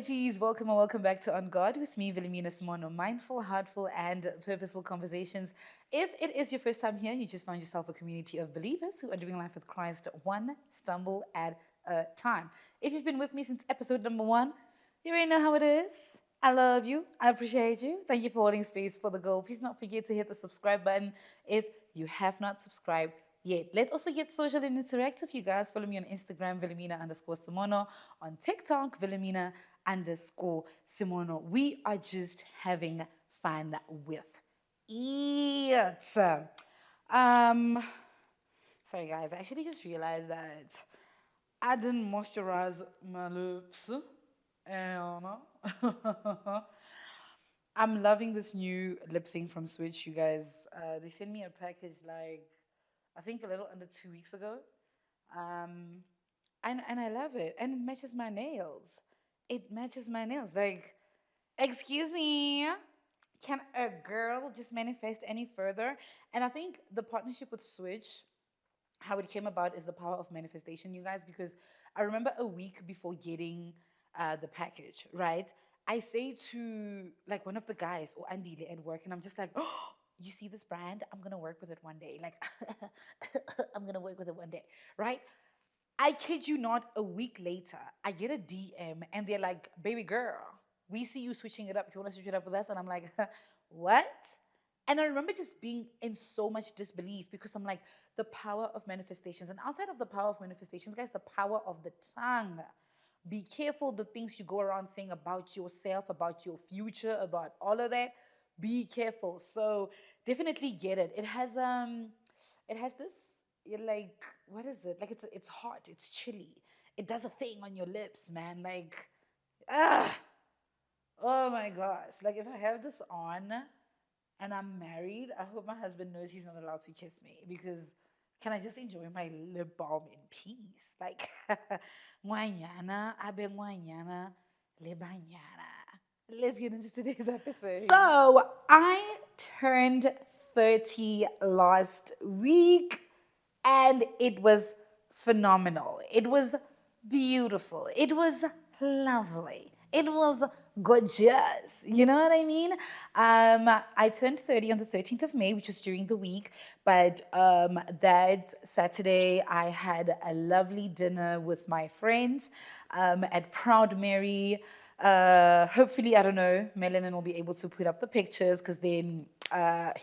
OGs, welcome and welcome back to On God with me, Wilhelmina Simono. Mindful, heartful, and purposeful conversations. If it is your first time here, you just found yourself a community of believers who are doing life with Christ one stumble at a time. If you've been with me since episode number one, you already know how it is. I love you. I appreciate you. Thank you for holding space for the goal. Please not forget to hit the subscribe button if you have not subscribed yet. Let's also get social and interactive, you guys. Follow me on Instagram, Wilhelmina_Simono. On TikTok, Wilhelmina_Simono. We are just having fun with it. Um, Sorry guys, I actually just realized that I didn't moisturize my lips. And I'm loving this new lip thing from Switch, you guys. They sent me a package like I think a little under 2 weeks ago. Um, and I love it. And it matches my nails. It matches my nails. Like, excuse me, can a girl just manifest any further? And I think the partnership with Switch, how it came about is the power of manifestation, you guys, because I remember a week before getting the package, right? I say to like one of the guys or Andy at work, and I'm just like, oh, you see this brand? I'm gonna work with it one day. Like, I'm gonna work with it one day, right? I kid you not, a week later, I get a DM and they're like, baby girl, we see you switching it up. You wanna switch it up with us? And I'm like, what? And I remember just being in so much disbelief because I'm like, the power of manifestations. And outside of the power of manifestations, guys, the power of the tongue. Be careful the things you go around saying about yourself, about your future, about all of that. Be careful. So definitely get it. It has this you're like, what is it? Like it's hot, it's chilly. It does a thing on your lips, man. Like, ah, oh my gosh. Like if I have this on and I'm married, I hope my husband knows he's not allowed to kiss me because can I just enjoy my lip balm in peace? Like, mañana, abe mañana, le mañana. Let's get into today's episode. So, I turned 30 last week and it was phenomenal. It was beautiful. It was lovely. It was gorgeous. You know what I mean? I turned 30 on the 13th of May, which was during the week. But that Saturday, I had a lovely dinner with my friends at Proud Mary. Hopefully, I don't know, Melanin will be able to put up the pictures because then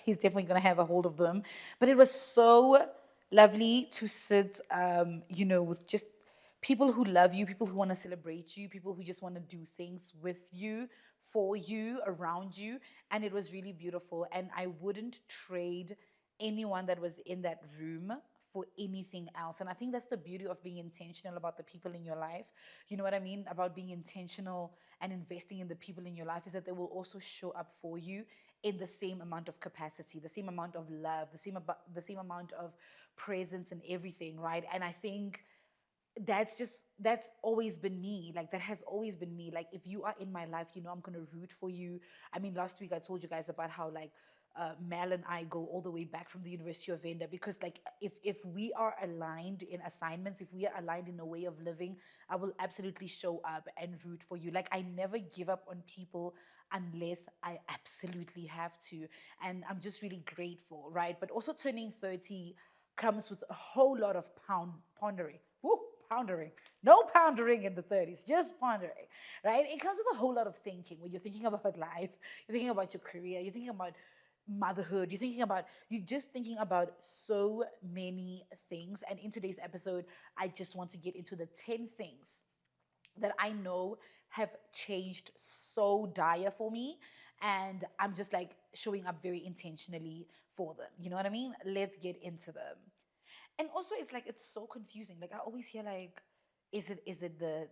he's definitely going to have a hold of them. But it was so lovely to sit, with just people who love you, people who want to celebrate you, people who just want to do things with you, for you, around you. And it was really beautiful. And I wouldn't trade anyone that was in that room for anything else. And I think that's the beauty of being intentional about the people in your life. You know what I mean? About being intentional and investing in the people in your life is that they will also show up for you in the same amount of capacity, the same amount of love, the same amount of presence and everything, right? And I think that's always been me. Like that has always been me. Like if you are in my life, I'm gonna root for you. I mean, last week I told you guys about how like Mel and I go all the way back from the University of Venda because like if we are aligned in assignments, if we are aligned in a way of living, I will absolutely show up and root for you. Like I never give up on people unless I absolutely have to. And I'm just really grateful, right? But also turning 30 comes with a whole lot of pondering. Woo, pondering. No pondering in the 30s, just pondering, right? It comes with a whole lot of thinking when you're thinking about life, you're thinking about your career, you're thinking about motherhood, you're just thinking about so many things. And in today's episode, I just want to get into the 10 things that I know have changed so dire for me. And I'm just like showing up very intentionally for them. You know what I mean? Let's get into them. And also it's like it's so confusing. Like I always hear like, is it the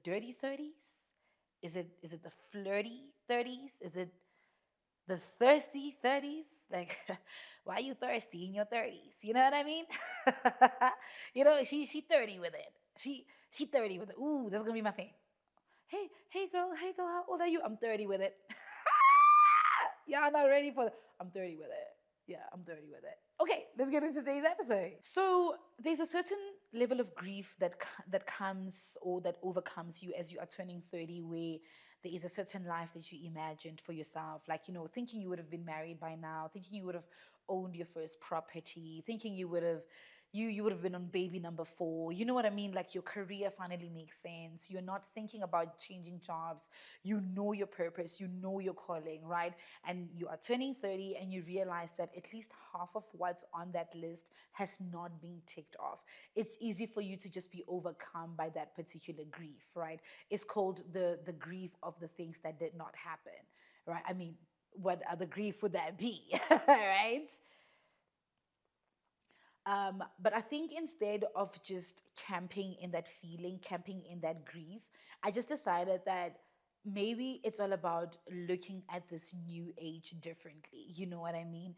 dirty 30s? Is it the flirty 30s? Is it the thirsty 30s? Like why are you thirsty in your 30s? You know what I mean? She 30 with it. She 30 with it. Ooh, that's gonna be my thing. Hey girl, how old are you? I'm 30 with it. Y'all not ready for I'm 30 with it. Yeah, I'm dirty with it. Okay, let's get into today's episode. So there's a certain level of grief that comes or that overcomes you as you are turning 30, where there is a certain life that you imagined for yourself, like thinking you would have been married by now, thinking you would have owned your first property, thinking you would have been on baby number 4. You know what I mean? Like your career finally makes sense. You're not thinking about changing jobs. You know your purpose, you know your calling, right? And you are turning 30 and you realize that at least half of what's on that list has not been ticked off. It's easy for you to just be overcome by that particular grief, right? It's called the grief of the things that did not happen, right? I mean, what other grief would that be? Right? But I think instead of just camping in that feeling, camping in that grief, I just decided that maybe it's all about looking at this new age differently. You know what I mean?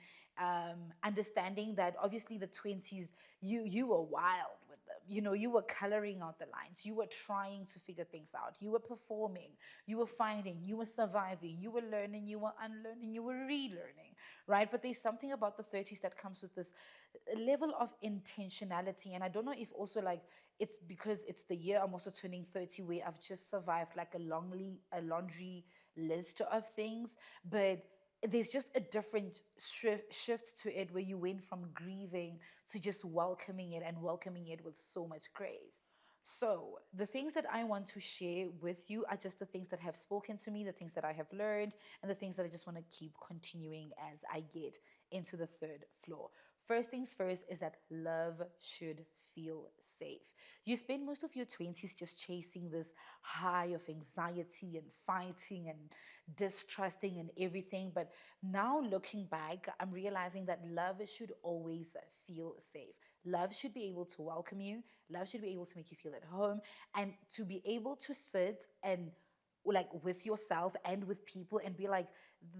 Understanding that obviously the 20s, you were wild with them. You were coloring out the lines. You were trying to figure things out. You were performing. You were finding. You were surviving. You were learning. You were unlearning. You were relearning, right? But there's something about the 30s that comes with this level of intentionality. And I don't know if also like it's because it's the year I'm also turning 30, where I've just survived like a laundry list of things. But there's just a different shift to it, where you went from grieving to just welcoming it, and welcoming it with so much grace. So, the things that I want to share with you are just the things that have spoken to me, the things that I have learned, and the things that I just want to keep continuing as I get into the third floor. First things first is that love should feel safe. You spend most of your 20s just chasing this high of anxiety and fighting and distrusting and everything. But now looking back, I'm realizing that love should always feel safe. Love should be able to welcome you. Love should be able to make you feel at home, and to be able to sit and like with yourself and with people and be like,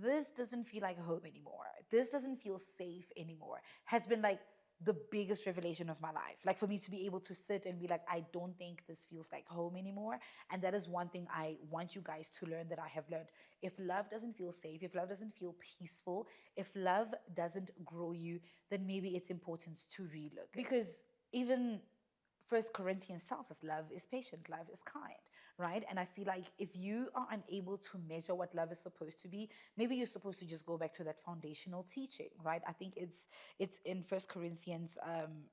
this doesn't feel like home anymore. This doesn't feel safe anymore. Has been like the biggest revelation of my life. Like for me to be able to sit and be like, I don't think this feels like home anymore. And that is one thing I want you guys to learn, that I have learned. If love doesn't feel safe, if love doesn't feel peaceful, if love doesn't grow you, then maybe it's important to relook. Because even First Corinthians tells us love is patient, love is kind, right? And I feel like if you are unable to measure what love is supposed to be, maybe you're supposed to just go back to that foundational teaching, right? I think it's in First Corinthians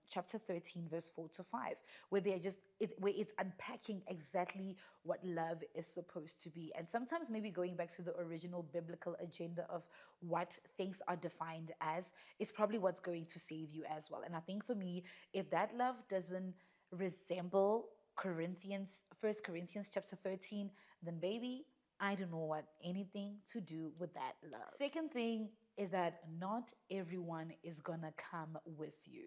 chapter 13, verse 4 to 5, where they're just where it's unpacking exactly what love is supposed to be. And sometimes maybe going back to the original biblical agenda of what things are defined as is probably what's going to save you as well. And I think for me, if that love doesn't resemble First Corinthians chapter 13, then baby, I don't know what anything to do with that love. Second thing is that not everyone is gonna come with you.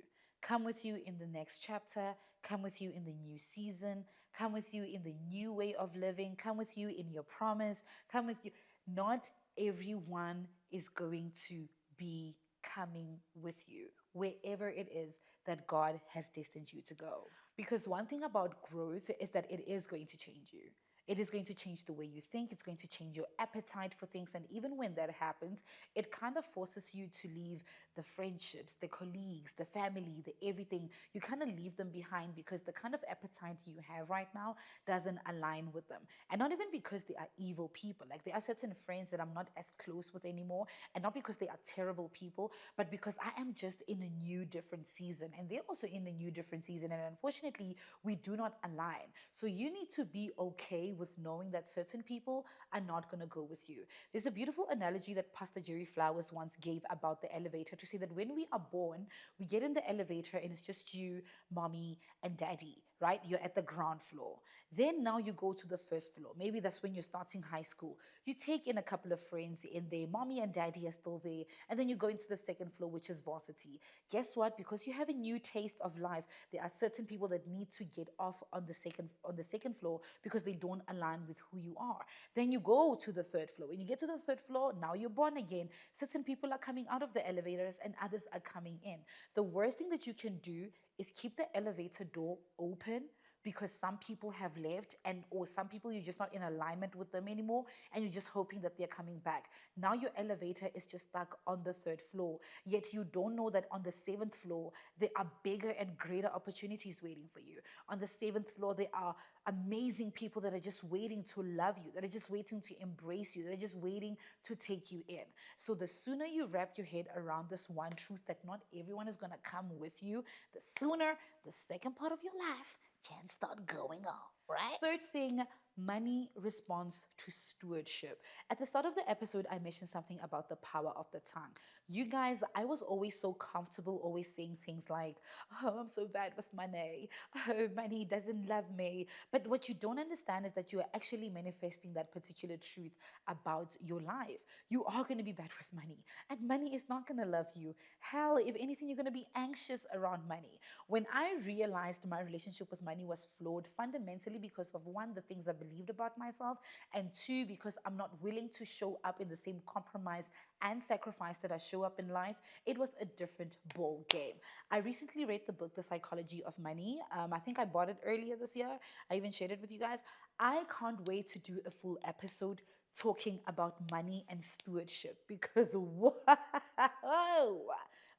Come with you in the next chapter, come with you in the new season, come with you in the new way of living, come with you in your promise, come with you. Not everyone is going to be coming with you wherever it is that God has destined you to go. Because one thing about growth is that it is going to change you. It is going to change the way you think. It's going to change your appetite for things. And even when that happens, it kind of forces you to leave the friendships, the colleagues, the family, the everything. You kind of leave them behind because the kind of appetite you have right now doesn't align with them. And not even because they are evil people. Like there are certain friends that I'm not as close with anymore. And not because they are terrible people, but because I am just in a new, different season. And they're also in a new, different season. And unfortunately, we do not align. So you need to be okay with knowing that certain people are not going to go with you. There's a beautiful analogy that Pastor Jerry Flowers once gave about the elevator, to say that when we are born, we get in the elevator and it's just you, mommy, and daddy, right? You're at the ground floor. Then now you go to the first floor. Maybe that's when you're starting high school. You take in a couple of friends in there. Mommy and daddy are still there. And then you go into the second floor, which is varsity. Guess what? Because you have a new taste of life, there are certain people that need to get off on the second floor because they don't align with who you are. Then you go to the third floor. When you get to the third floor, now you're born again. Certain people are coming out of the elevators and others are coming in. The worst thing that you can do is keep the elevator door open because some people have left, and or some people you're just not in alignment with them anymore, and you're just hoping that they're coming back. Now your elevator is just stuck on the third floor, yet you don't know that on the seventh floor there are bigger and greater opportunities waiting for you. On the seventh floor there are amazing people that are just waiting to love you, that are just waiting to embrace you, that are just waiting to take you in. So the sooner you wrap your head around this one truth that not everyone is going to come with you, the sooner the second part of your life can start going on, right? Third thing, money responds to stewardship. At the start of the episode, I mentioned something about the power of the tongue. You guys, I was always so comfortable always saying things like, oh, I'm so bad with money. Oh, money doesn't love me. But what you don't understand is that you are actually manifesting that particular truth about your life. You are going to be bad with money, and money is not going to love you. Hell, if anything, you're going to be anxious around money. When I realized my relationship with money was flawed, fundamentally because of one, the things I believed about myself, and two, because I'm not willing to show up in the same compromise and sacrifice that I show up in life, it was a different ball game. I recently read the book, The Psychology of Money. I think I bought it earlier this year. I even shared it with you guys. I can't wait to do a full episode talking about money and stewardship because whoa,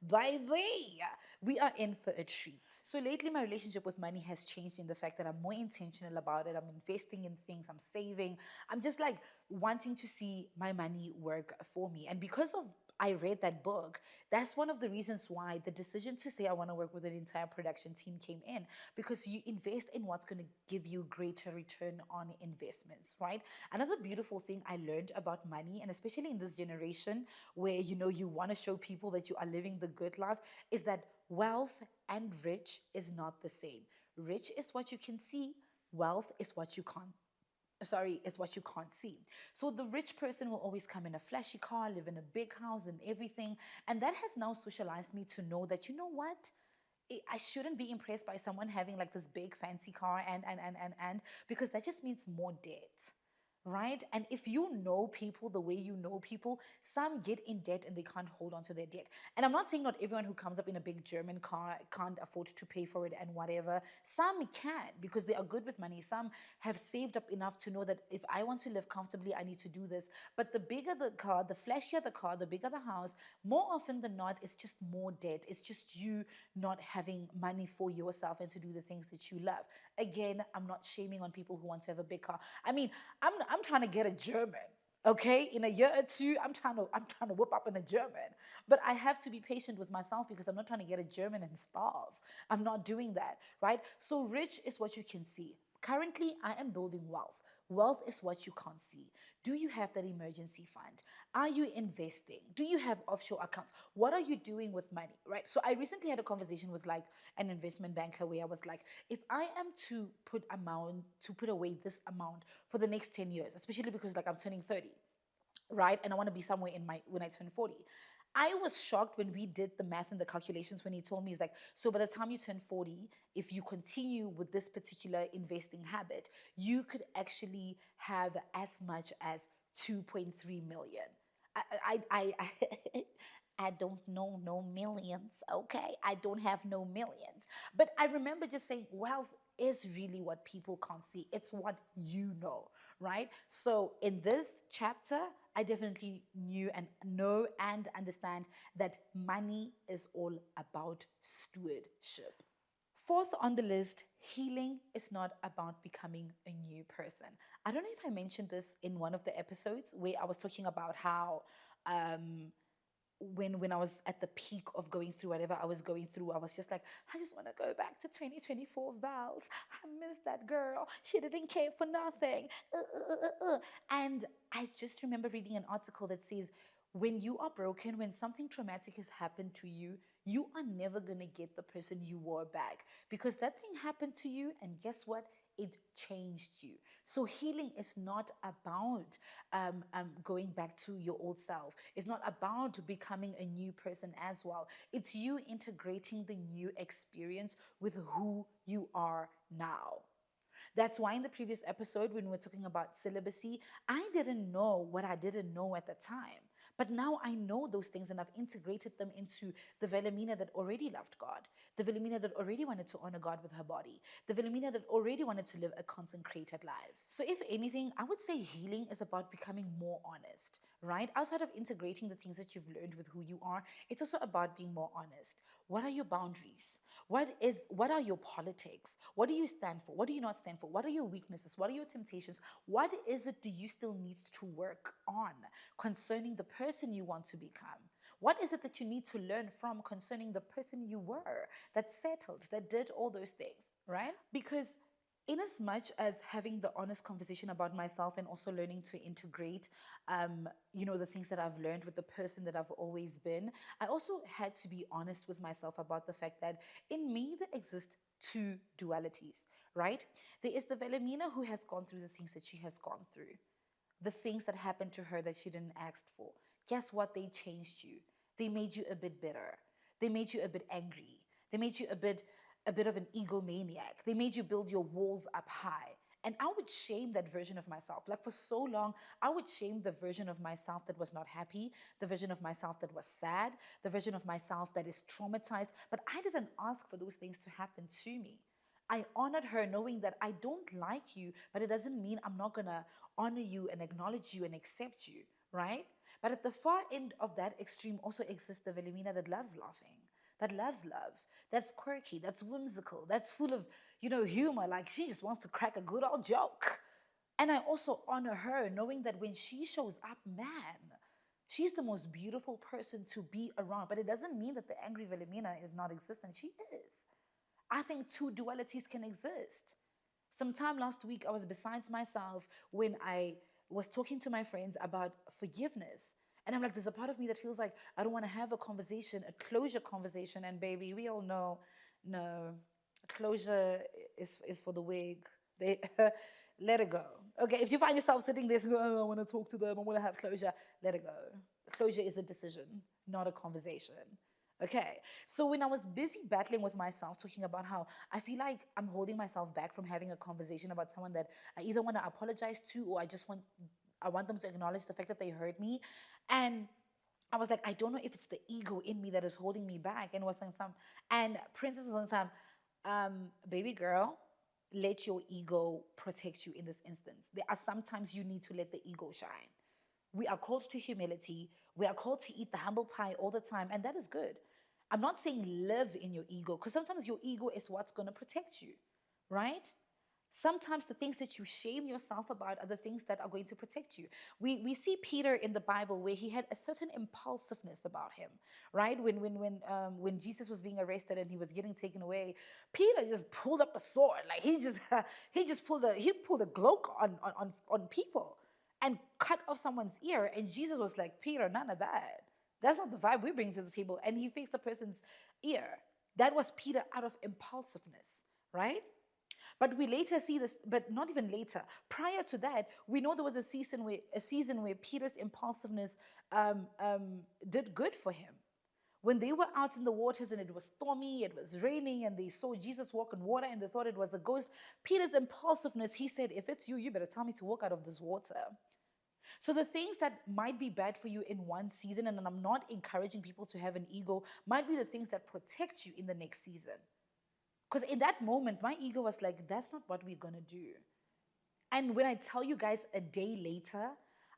baby, we are in for a treat. So lately, my relationship with money has changed in the fact that I'm more intentional about it. I'm investing in things, I'm saving. I'm just like wanting to see my money work for me. And because of I read that book, that's one of the reasons why the decision to say I want to work with an entire production team came in, because you invest in what's going to give you greater return on investments, right? Another beautiful thing I learned about money, and especially in this generation where you want to show people that you are living the good life, is that wealth and rich is not the same. Rich is what you can see, wealth is what you can't is what you can't see. So the rich person will always come in a flashy car, live in a big house and everything. And that has now socialized me to know that, you know what? I shouldn't be impressed by someone having like this big fancy car and because that just means more debt. Right? And if you know people the way you know people, some get in debt and they can't hold on to their debt. And I'm not saying not everyone who comes up in a big German car can't afford to pay for it and whatever. Some can because they are good with money. Some have saved up enough to know that if I want to live comfortably, I need to do this. But the bigger the car, the flashier the car, the bigger the house, more often than not, it's just more debt. It's just you not having money for yourself and to do the things that you love. Again, I'm not shaming on people who want to have a big car. I mean, I'm trying to get a German. Okay, in a year or two, I'm trying to whip up in a German. But I have to be patient with myself because I'm not trying to get a German and starve. I'm not doing that, right? So rich is what you can see. Currently, I am building wealth. Wealth is what you can't see. Do you have that emergency fund? Are you investing? Do you have offshore accounts? What are you doing with money, right? So I recently had a conversation with like an investment banker where I was like, if I am to put away this amount for the next 10 years, especially because like I'm turning 30, right? And I want to be somewhere in my when I turn 40. I was shocked when we did the math and the calculations when he told me, he's like, so by the time you turn 40, if you continue with this particular investing habit, you could actually have as much as 2.3 million. I I don't know no millions, okay? I don't have no millions. But I remember just saying wealth is really what people can't see. It's what you know, right? So in this chapter, I definitely knew and know and understand that money is all about stewardship. Fourth on the list, healing is not about becoming a new person. I don't know if I mentioned this in one of the episodes where I was talking about how um, when I was at the peak of going through whatever I was going through, I was just like, I just want to go back to 2024 Vals. I miss that girl. She didn't care for nothing. And I just remember reading an article that says, when you are broken, when something traumatic has happened to you, you are never going to get the person you were back because that thing happened to you. And guess what? It changed you. So healing is not about going back to your old self. It's not about becoming a new person as well. It's you integrating the new experience with who you are now. That's why in the previous episode, when we were talking about celibacy, I didn't know what I didn't know at the time. But now I know those things and I've integrated them into the Velamina that already loved God. The Wilhelmina that already wanted to honor God with her body. The Wilhelmina that already wanted to live a consecrated life. So if anything, I would say healing is about becoming more honest, right? Outside of integrating the things that you've learned with who you are, it's also about being more honest. What are your boundaries? What are your politics? What do you stand for? What do you not stand for? What are your weaknesses? What are your temptations? What is it do you still need to work on concerning the person you want to become? What is it that you need to learn from concerning the person you were that settled, that did all those things, right? Because in as much as having the honest conversation about myself and also learning to integrate the things that I've learned with the person that I've always been, I also had to be honest with myself about the fact that in me there exist two dualities, right? There is the Velemina who has gone through the things that she has gone through, the things that happened to her that she didn't ask for. Guess what? They changed you. They made you a bit bitter. They made you a bit angry. They made you a bit of an egomaniac. They made you build your walls up high. And I would shame that version of myself. Like for so long, I would shame the version of myself that was not happy, the version of myself that was sad, the version of myself that is traumatized. But I didn't ask for those things to happen to me. I honored her knowing that I don't like you, but it doesn't mean I'm not going to honor you and acknowledge you and accept you, right? But at the far end of that extreme also exists the Velimina that loves laughing, that loves love, that's quirky, that's whimsical, that's full of, humor. Like she just wants to crack a good old joke. And I also honor her knowing that when she shows up, man, she's the most beautiful person to be around. But it doesn't mean that the angry Velimina is not existent. She is. I think two dualities can exist. Sometime last week, I was besides myself when I was talking to my friends about forgiveness. And I'm like, there's a part of me that feels like I don't want to have a conversation, a closure conversation. And baby, we all know, no, closure is for the wig. They let it go. Okay, if you find yourself sitting there, oh, I want to talk to them, I want to have closure, let it go. Closure is a decision, not a conversation. Okay, so when I was busy battling with myself, talking about how I feel like I'm holding myself back from having a conversation about someone that I either want to apologize to or I want them to acknowledge the fact that they hurt me, and I was like, I don't know if it's the ego in me that is holding me back, and Princess was on some, baby girl, let your ego protect you in this instance. There are sometimes you need to let the ego shine. We are called to humility. We are called to eat the humble pie all the time, and that is good. I'm not saying live in your ego, because sometimes your ego is what's going to protect you, right? Sometimes the things that you shame yourself about are the things that are going to protect you. We see Peter in the Bible where he had a certain impulsiveness about him, right? When Jesus was being arrested and he was getting taken away, Peter just pulled up a sword, like he pulled a Glock on people and cut off someone's ear. And Jesus was like, Peter, none of that. That's not the vibe we bring to the table. And he fixed the person's ear. That was Peter out of impulsiveness, right? But we later see this, but not even later. Prior to that, we know there was a season where Peter's impulsiveness did good for him. When they were out in the waters and it was stormy, it was raining, and they saw Jesus walk on water and they thought it was a ghost, Peter's impulsiveness, he said, if it's you, you better tell me to walk out of this water. So the things that might be bad for you in one season, and I'm not encouraging people to have an ego, might be the things that protect you in the next season. Because in that moment, my ego was like, that's not what we're going to do. And when I tell you guys a day later,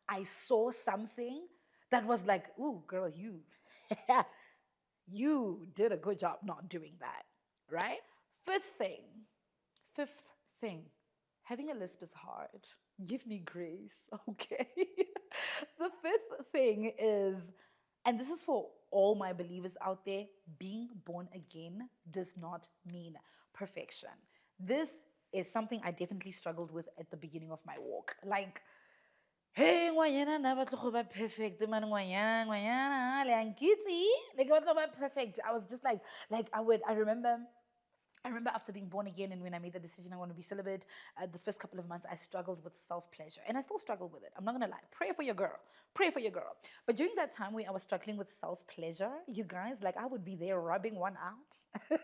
I saw something that was like, ooh, girl, you did a good job not doing that, right? Fifth thing, having a lisp is hard. Give me grace, okay? The fifth thing is, and this is for all my believers out there, being born again does not mean perfection. This is something I definitely struggled with at the beginning of my walk. Like, hey, ngwanyana na batlo go ba perfect, man ngwanyana le ankitsi, le go ba perfect. I was just like I remember after being born again and when I made the decision I want to be celibate, the first couple of months I struggled with self-pleasure. And I still struggle with it. I'm not going to lie. Pray for your girl. Pray for your girl. But during that time where I was struggling with self-pleasure, you guys, like I would be there rubbing one out.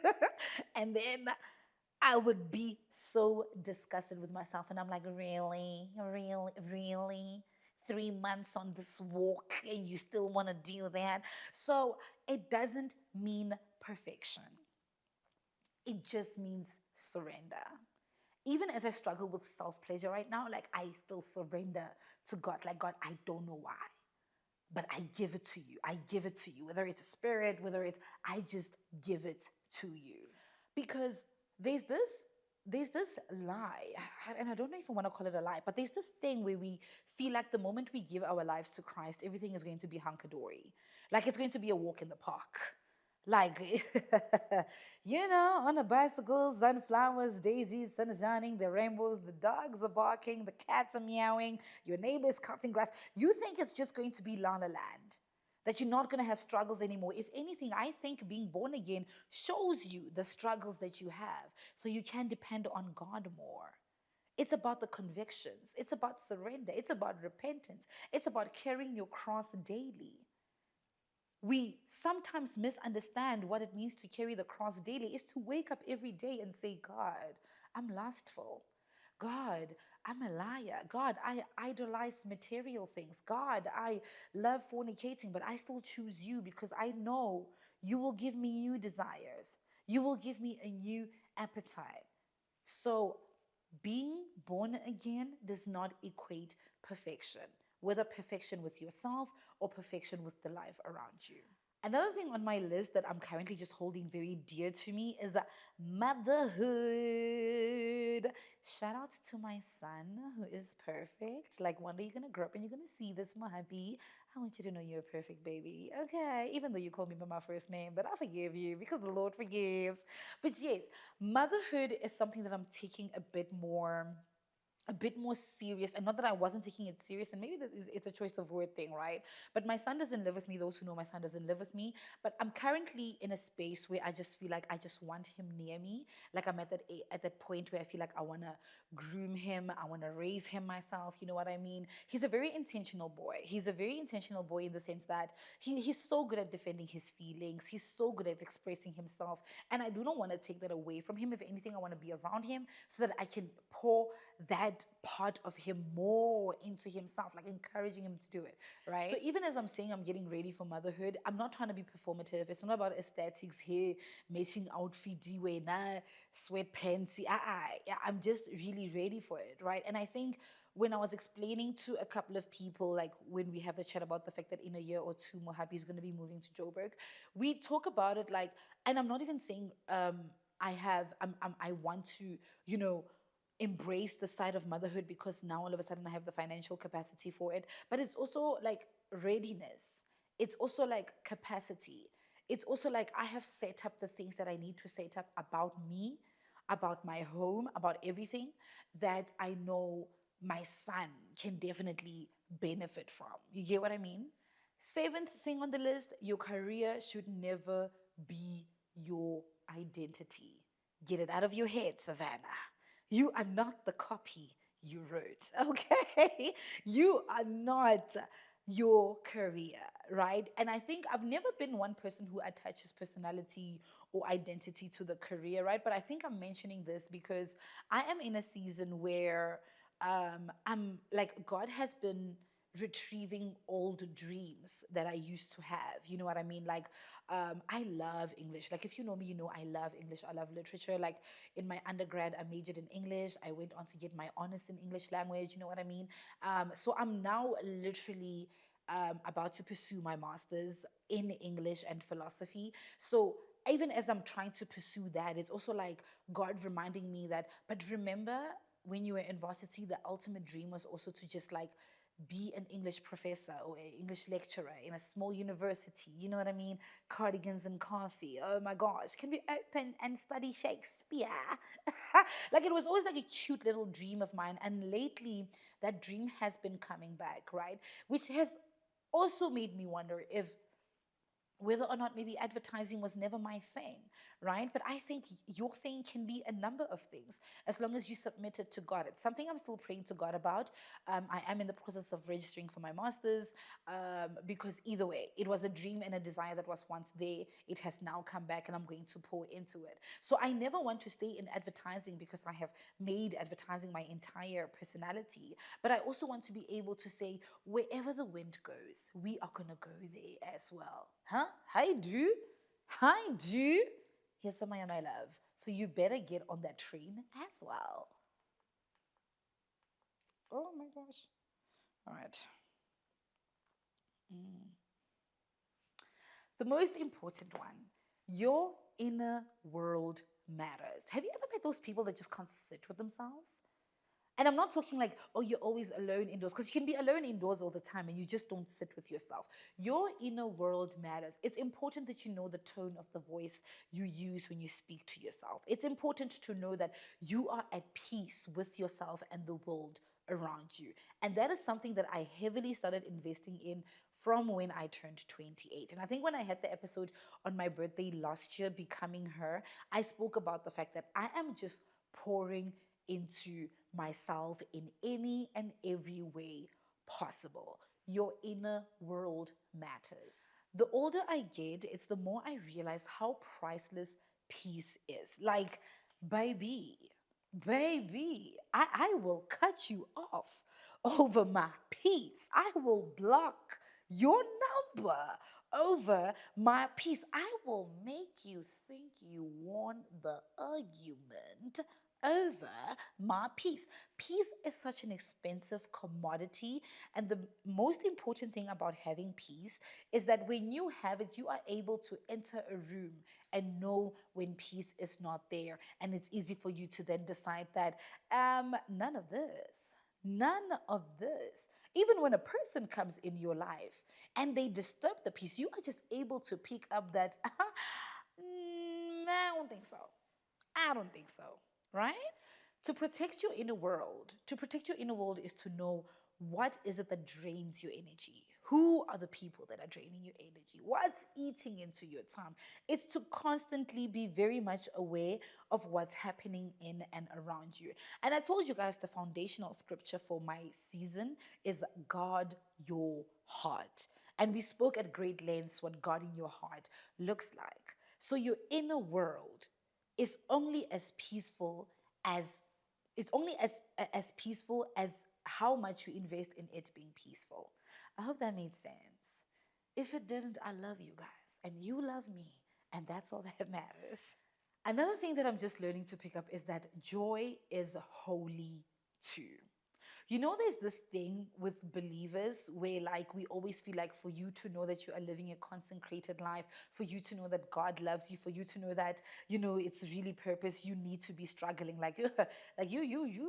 And then I would be so disgusted with myself. And I'm like, really? Really? Really? 3 months on this walk and you still want to do that? So it doesn't mean perfection. It just means surrender. Even as I struggle with self pleasure right now, like I still surrender to God. Like, God, I don't know why, but I give it to you. I give it to you. Whether it's a spirit, whether it's, I just give it to you. Because there's this, there's this lie, and I don't know if I want to call it a lie, but there's this thing where we feel like the moment we give our lives to Christ, everything is going to be hunky-dory. Like it's going to be a walk in the park. Like, on the bicycles, sunflowers, daisies, sun is shining, the rainbows, the dogs are barking, the cats are meowing, your neighbor is cutting grass. You think it's just going to be La La Land, that you're not going to have struggles anymore. If anything, I think being born again shows you the struggles that you have so you can depend on God more. It's about the convictions, it's about surrender, it's about repentance, it's about carrying your cross daily. We sometimes misunderstand what it means to carry the cross daily is to wake up every day and say, God, I'm lustful. God, I'm a liar. God, I idolize material things. God, I love fornicating, but I still choose you because I know you will give me new desires. You will give me a new appetite. So, being born again does not equate perfection, whether perfection with yourself or perfection with the life around you. Another thing on my list that I'm currently just holding very dear to me is motherhood. Shout out to my son who is perfect. Like one day you're gonna grow up and you're gonna see this, Mohabi. I want you to know you're a perfect baby. Okay, even though you call me by my first name, but I forgive you because the Lord forgives. But yes, motherhood is something that I'm taking a bit more serious. And not that I wasn't taking it serious, and maybe it's a choice of word thing, right? But my son doesn't live with me. Those who know, my son doesn't live with me, but I'm currently in a space where I just feel like I just want him near me. Like I'm at that point where I feel like I want to groom him, I want to raise him myself, you know what I mean? He's a very intentional boy. He's a very intentional boy in the sense that he's so good at defending his feelings, he's so good at expressing himself, and I do not want to take that away from him. If anything, I want to be around him so that I can pour that part of him more into himself, like encouraging him to do it, right? So even as I'm saying I'm getting ready for motherhood, I'm not trying to be performative. It's not about aesthetics here, matching outfit, sweatpants. I'm just really ready for it, right? And I think when I was explaining to a couple of people, like when we have the chat about the fact that in a year or two, Mohabi is going to be moving to Joburg, we talk about it like, and I'm not even saying I want to, you know, embrace the side of motherhood because now all of a sudden I have the financial capacity for it. But it's also like readiness, it's also like capacity, it's also like I have set up the things that I need to set up about me, about my home, about everything that I know my son can definitely benefit from. You get what I mean? Seventh thing on the list, your career should never be your identity. Get it out of your head, Savannah. You are not the copy you wrote, okay? You are not your career, right? And I think I've never been one person who attaches personality or identity to the career, right? But I think I'm mentioning this because I am in a season where I'm like, God has been retrieving old dreams that I used to have. You know what I mean? Like, I love English. Like, if you know me, you know I love English. I love literature. Like, in my undergrad, I majored in English. I went on to get my honors in English language. You know what I mean? So I'm now literally about to pursue my master's in English and philosophy. So even as I'm trying to pursue that, it's also like God reminding me that, but remember when you were in varsity, the ultimate dream was also to just like be an English professor or an English lecturer in a small university. You know what I mean? Cardigans and coffee. Oh my gosh. Can we open and study Shakespeare? Like it was always like a cute little dream of mine. And lately, that dream has been coming back, right? Which has also made me wonder if whether or not maybe advertising was never my thing, right? But I think your thing can be a number of things as long as you submit it to God. It's something I'm still praying to God about. I am in the process of registering for my master's because either way, it was a dream and a desire that was once there. It has now come back and I'm going to pour into it. So I never want to stay in advertising because I have made advertising my entire personality. But I also want to be able to say, wherever the wind goes, we are going to go there as well. Huh? Hi, do. Hi, do. Here's some of my love. So you better get on that train as well. Oh my gosh. All right. Mm. The most important one, your inner world matters. Have you ever met those people that just can't sit with themselves? And I'm not talking like, oh, you're always alone indoors, because you can be alone indoors all the time and you just don't sit with yourself. Your inner world matters. It's important that you know the tone of the voice you use when you speak to yourself. It's important to know that you are at peace with yourself and the world around you. And that is something that I heavily started investing in from when I turned 28. And I think when I had the episode on my birthday last year, Becoming Her, I spoke about the fact that I am just pouring into myself in any and every way possible. Your inner world matters. The older I get, it's the more I realize how priceless peace is. Like, baby, I will cut you off over my peace. I will block your number over my peace. I will make you think you won the argument over my peace. Peace is such an expensive commodity. And the most important thing about having peace is that when you have it, you are able to enter a room and know when peace is not there. And it's easy for you to then decide that, none of this, none of this. Even when a person comes in your life and they disturb the peace, you are just able to pick up that, I don't think so. I don't think so, right? To protect your inner world is to know what is it that drains your energy. Who are the people that are draining your energy? What's eating into your time? It's to constantly be very much aware of what's happening in and around you. And I told you guys the foundational scripture for my season is guard your heart. And we spoke at great lengths what guarding your heart looks like. So your inner world is only as peaceful as it's only as peaceful as how much you invest in it being peaceful. I hope that made sense. If it didn't, I love you guys and you love me, and that's all that matters. Another thing that I'm just learning to pick up is that joy is holy too. You know, there's this thing with believers where, like, we always feel like for you to know that you are living a consecrated life, for you to know that God loves you, for you to know that, it's really purpose, you need to be struggling. Like, you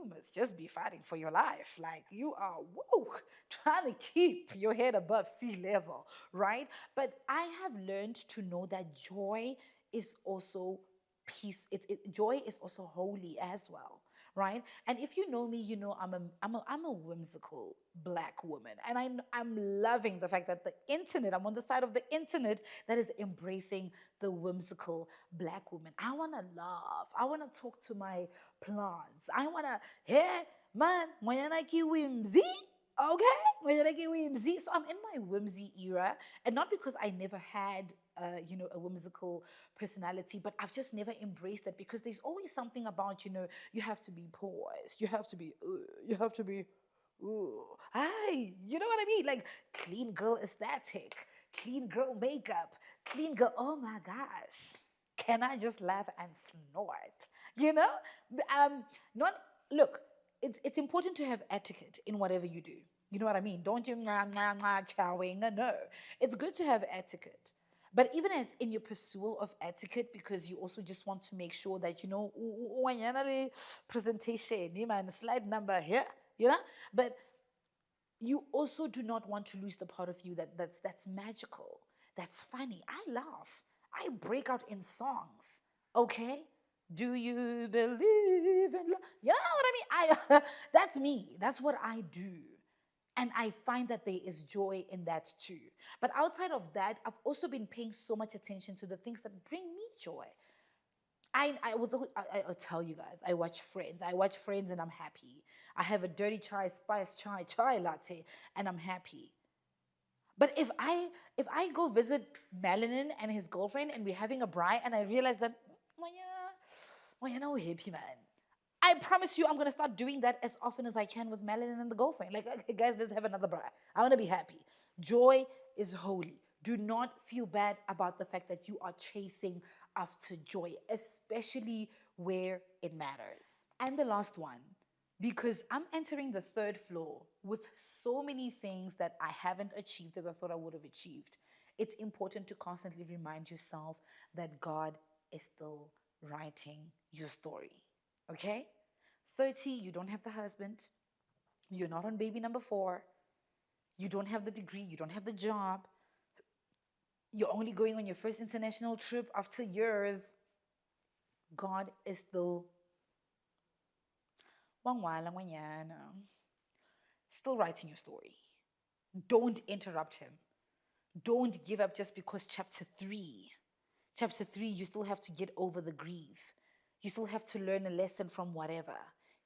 must just be fighting for your life. Like, you are, whoa, trying to keep your head above sea level, right? But I have learned to know that joy is also peace. Joy is also holy as well, right? And if you know me, you know I'm a whimsical black woman, and I'm loving the fact that I'm on the side of the internet that is embracing the whimsical black woman. I want to laugh. I want to talk to my plants. I want to, hey man, moyana ki whimsy. Okay, moyana ki whimsy. So I'm in my whimsy era, and not because I never had a whimsical personality, but I've just never embraced it because there's always something about, you have to be poised, you have to be, hi, you know what I mean? Like clean girl aesthetic, clean girl makeup, clean girl, oh my gosh. Can I just laugh and snort? You know? Not look, it's important to have etiquette in whatever you do. You know what I mean? Don't you chowing. No. It's good to have etiquette. But even as in your pursuit of etiquette, because you also just want to make sure that when you're presentation, slide number here, you know. But you also do not want to lose the part of you that's magical, that's funny. I laugh, I break out in songs. Okay, do you believe in love? You know what I mean? I that's me. That's what I do. And I find that there is joy in that too. But outside of that, I've also been paying so much attention to the things that bring me joy. I'll tell you guys, I watch Friends. I watch Friends and I'm happy. I have a dirty chai, spice chai latte, and I'm happy. But if I go visit Melanin and his girlfriend and we're having a braai and I realize that, no happy man. I promise you, I'm gonna start doing that as often as I can with Melanin and the girlfriend. Like, okay, guys, let's have another braai. I wanna be happy. Joy is holy. Do not feel bad about the fact that you are chasing after joy, especially where it matters. And the last one, because I'm entering the third floor with so many things that I haven't achieved that I thought I would have achieved. It's important to constantly remind yourself that God is still writing your story. Okay? 30, you don't have the husband. You're not on baby number 4. You don't have the degree. You don't have the job. You're only going on your first international trip after years. God is still still writing your story. Don't interrupt him. Don't give up just because chapter 3, you still have to get over the grief. You still have to learn a lesson from whatever.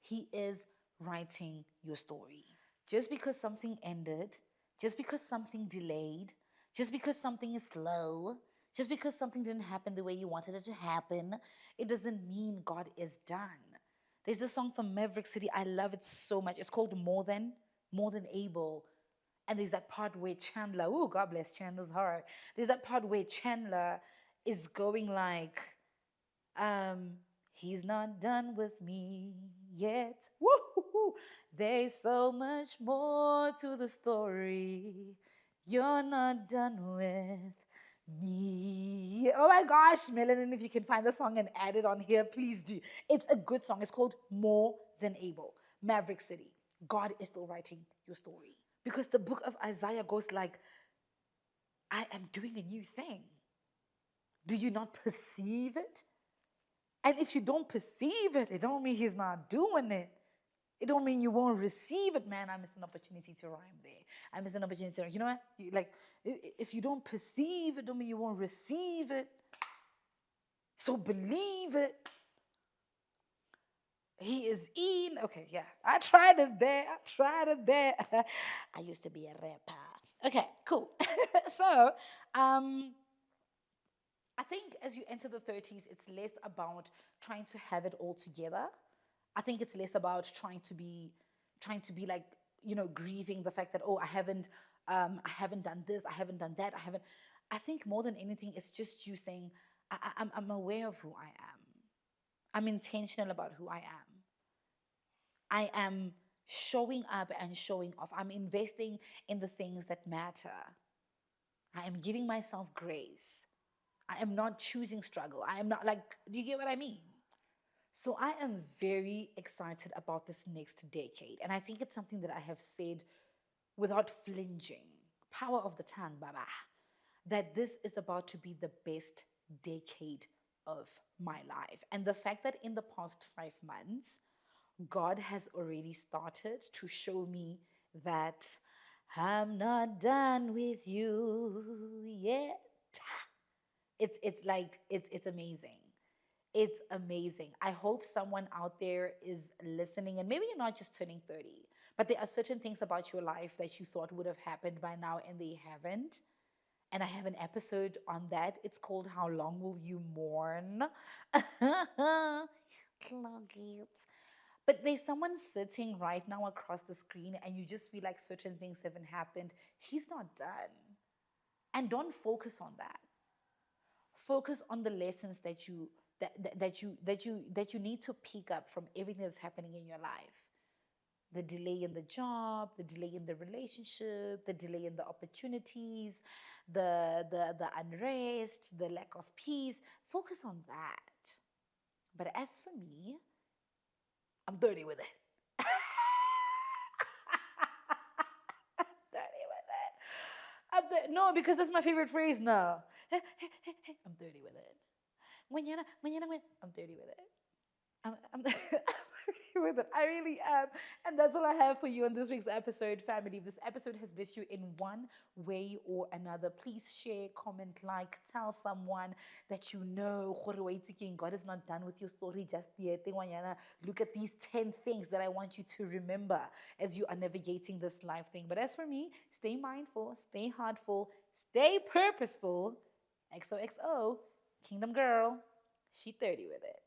He is writing your story. Just because something ended, just because something delayed, just because something is slow, just because something didn't happen the way you wanted it to happen, it doesn't mean God is done. There's this song from Maverick City. I love it so much. It's called More Than Able. And there's that part where Chandler, oh, God bless Chandler's heart. There's that part where Chandler is going like, um, he's not done with me yet. Woo-hoo-hoo. There's so much more to the story. You're not done with me. Oh my gosh, Melanin, if you can find the song and add it on here, please do. It's a good song. It's called More Than Able. Maverick City. God is still writing your story. Because the book of Isaiah goes like, I am doing a new thing. Do you not perceive it? And if you don't perceive it, it don't mean he's not doing it. It don't mean you won't receive it, man. I missed an opportunity to rhyme there. I missed an opportunity to, you know what? Like, if you don't perceive it, don't mean you won't receive it. So believe it. He is in. Okay, yeah. I tried it there. I used to be a rapper. Okay, cool. So, I think as you enter the 30s, it's less about trying to have it all together. I think it's less about trying to be like, grieving the fact that, oh, I haven't done this, I haven't done that, I think more than anything, it's just you saying, I'm aware of who I am. I'm intentional about who I am. I am showing up and showing off. I'm investing in the things that matter. I am giving myself grace. I am not choosing struggle. I am not like, do you get what I mean? So I am very excited about this next decade. And I think it's something that I have said without flinching. Power of the tongue, baba. That this is about to be the best decade of my life. And the fact that in the past 5 months, God has already started to show me that I'm not done with you yet. It's amazing. It's amazing. I hope someone out there is listening, and maybe you're not just turning 30, but there are certain things about your life that you thought would have happened by now and they haven't. And I have an episode on that. It's called How Long Will You Mourn? But there's someone sitting right now across the screen, and you just feel like certain things haven't happened. He's not done. And don't focus on that. Focus on the lessons that you need to pick up from everything that's happening in your life. The delay in the job, the delay in the relationship, the delay in the opportunities, the unrest, the lack of peace. Focus on that. But as for me, I'm dirty with it. Dirty with it. No, because that's my favorite phrase now. I'm dirty with it. Mañana, I'm dirty with it. I'm dirty with it. I really am. And that's all I have for you on this week's episode, family. If this episode has blessed you in one way or another, please share, comment, like, tell someone that you know. God is not done with your story just yet. Look at these 10 things that I want you to remember as you are navigating this life thing. But as for me, stay mindful, stay heartful, stay purposeful. XOXO, Kingdom Girl, she 30 with it.